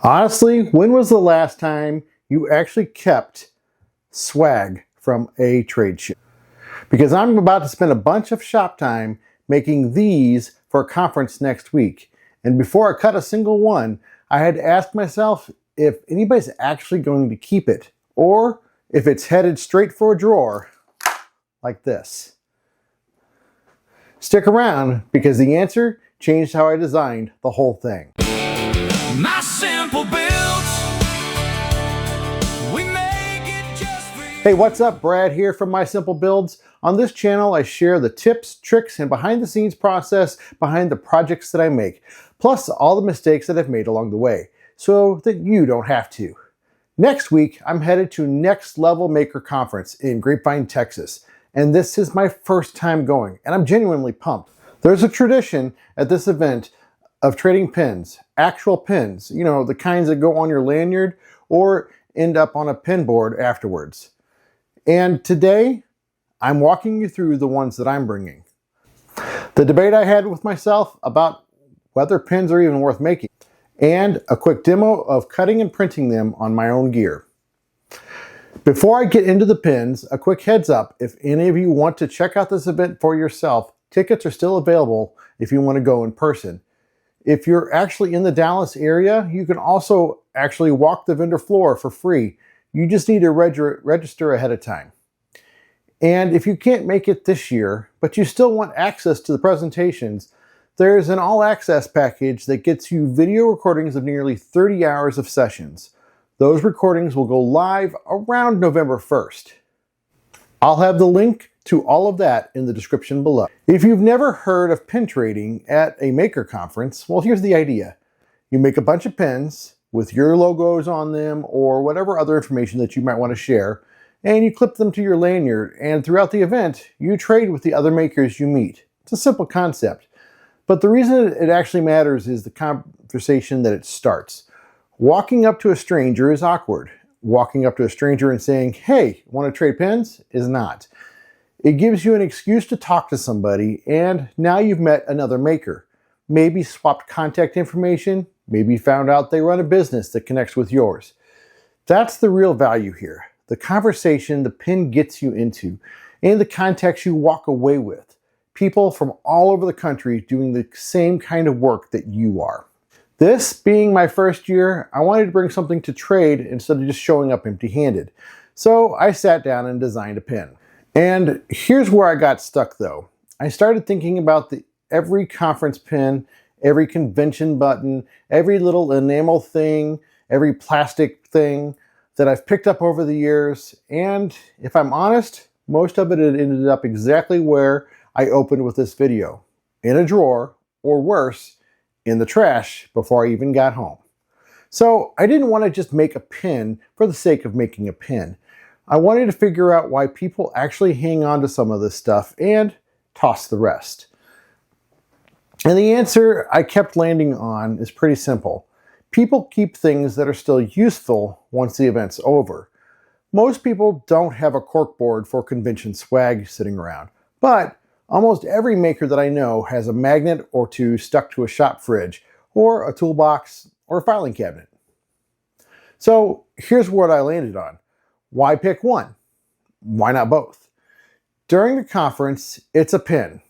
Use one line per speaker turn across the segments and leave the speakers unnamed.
Honestly, when was the last time you actually kept swag from a trade show? Because I'm about to spend a bunch of shop time making these for a conference next week. And before I cut a single one, I had to ask myself if anybody's actually going to keep it, or if it's headed straight for a drawer like this. Stick around, because the answer changed how I designed the whole thing. My simple builds, we make it just for you. Hey, what's up? Brad here from My Simple Builds. On this channel, I share the tips, tricks, and behind-the-scenes process behind the projects that I make, plus all the mistakes that I've made along the way, so that you don't have to. Next week, I'm headed to Next Level Maker Conference in Grapevine, Texas, and this is my first time going, and I'm genuinely pumped. There's a tradition at this event of trading pins, actual pins, you know, the kinds that go on your lanyard or end up on a pin board afterwards. And today, I'm walking you through the ones that I'm bringing. The debate I had with myself about whether pins are even worth making, and a quick demo of cutting and printing them on my own gear. Before I get into the pins, a quick heads up: if any of you want to check out this event for yourself, tickets are still available if you want to go in person. If you're actually in the Dallas area, you can also actually walk the vendor floor for free. You just need to register ahead of time. And if you can't make it this year, but you still want access to the presentations, there's an all-access package that gets you video recordings of nearly 30 hours of sessions. Those recordings will go live around November 1st. I'll have the link to all of that in the description below. If you've never heard of pin trading at a maker conference, well, here's the idea. You make a bunch of pins with your logos on them or whatever other information that you might want to share, and you clip them to your lanyard, and throughout the event, you trade with the other makers you meet. It's a simple concept, but the reason it actually matters is the conversation that it starts. Walking up to a stranger is awkward. Walking up to a stranger and saying, "Hey, want to trade pins?" is not. It gives you an excuse to talk to somebody, and now you've met another maker. Maybe swapped contact information, maybe found out they run a business that connects with yours. That's the real value here. The conversation the pin gets you into, and the contacts you walk away with. People from all over the country doing the same kind of work that you are. This being my first year, I wanted to bring something to trade instead of just showing up empty-handed. So I sat down and designed a pin. And here's where I got stuck though. I started thinking about every conference pin, every convention button, every little enamel thing, every plastic thing that I've picked up over the years. And if I'm honest, most of it had ended up exactly where I opened with this video. In a drawer, or worse, in the trash before I even got home. So I didn't want to just make a pin for the sake of making a pin. I wanted to figure out why people actually hang on to some of this stuff and toss the rest. And the answer I kept landing on is pretty simple. People keep things that are still useful once the event's over. Most people don't have a corkboard for convention swag sitting around, but almost every maker that I know has a magnet or two stuck to a shop fridge, or a toolbox, or a filing cabinet. So here's what I landed on. Why pick one? Why not both? During the conference, it's a pin,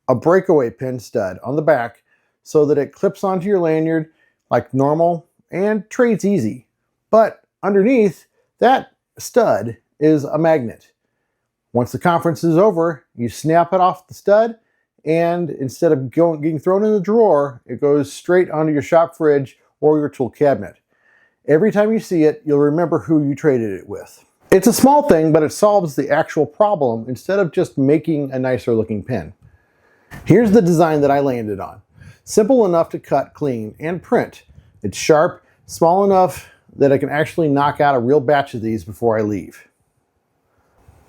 a breakaway pin stud on the back so that it clips onto your lanyard like normal and trades easy. But underneath, that stud is a magnet. Once the conference is over, you snap it off the stud, and instead of getting thrown in the drawer, it goes straight onto your shop fridge or your tool cabinet. Every time you see it, you'll remember who you traded it with. It's a small thing, but it solves the actual problem instead of just making a nicer looking pin. Here's the design that I landed on. Simple enough to cut, clean, and print. It's sharp, small enough that I can actually knock out a real batch of these before I leave.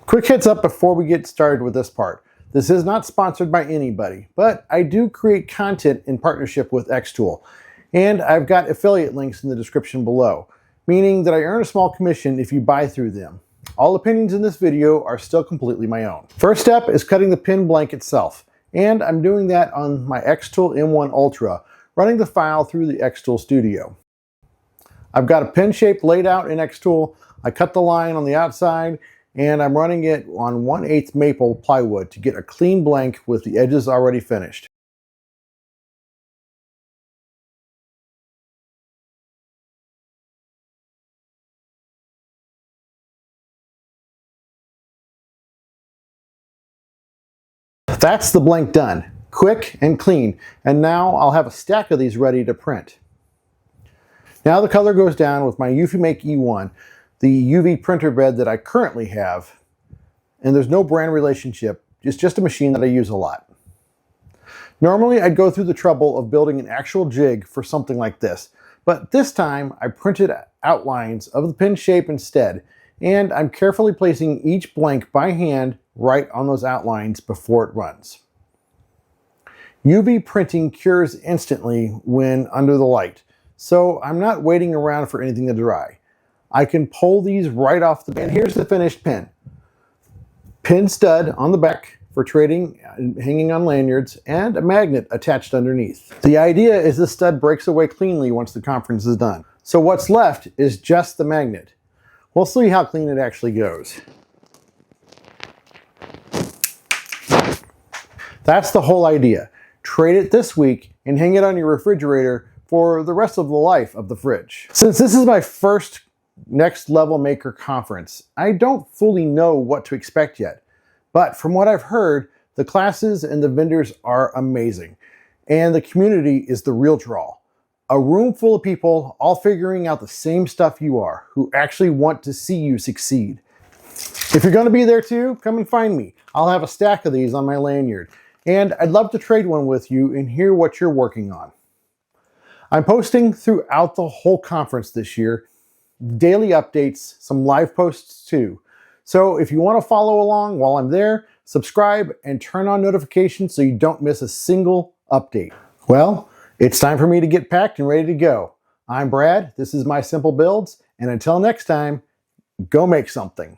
Quick heads up before we get started with this part. This is not sponsored by anybody, but I do create content in partnership with xTool, and I've got affiliate links in the description below, meaning that I earn a small commission if you buy through them. All opinions in this video are still completely my own. First step is cutting the pin blank itself, and I'm doing that on my xTool M1 Ultra, running the file through the xTool Studio. I've got a pin shape laid out in xTool. I cut the line on the outside and I'm running it on 1/8 maple plywood to get a clean blank with the edges already finished. That's the blank done. Quick and clean. And now I'll have a stack of these ready to print. Now the color goes down with my Eufymake E1, the UV printer bed that I currently have. And there's no brand relationship, it's just a machine that I use a lot. Normally I'd go through the trouble of building an actual jig for something like this, but this time I printed outlines of the pin shape instead, and I'm carefully placing each blank by hand right on those outlines before it runs. UV printing cures instantly when under the light, so I'm not waiting around for anything to dry. I can pull these right off the band. Here's the finished pin. Pin stud on the back for trading, hanging on lanyards, and a magnet attached underneath. The idea is the stud breaks away cleanly once the conference is done. So what's left is just the magnet. We'll see how clean it actually goes. That's the whole idea. Trade it this week and hang it on your refrigerator for the rest of the life of the fridge. Since this is my first Next Level Maker conference, I don't fully know what to expect yet. But from what I've heard, the classes and the vendors are amazing. And the community is the real draw. A room full of people all figuring out the same stuff you are, who actually want to see you succeed. If you're going to be there too, come and find me. I'll have a stack of these on my lanyard. And I'd love to trade one with you and hear what you're working on. I'm posting throughout the whole conference this year, daily updates, some live posts too. So if you want to follow along while I'm there, subscribe and turn on notifications so you don't miss a single update. Well, it's time for me to get packed and ready to go. I'm Brad, this is My Simple Builds, and until next time, go make something.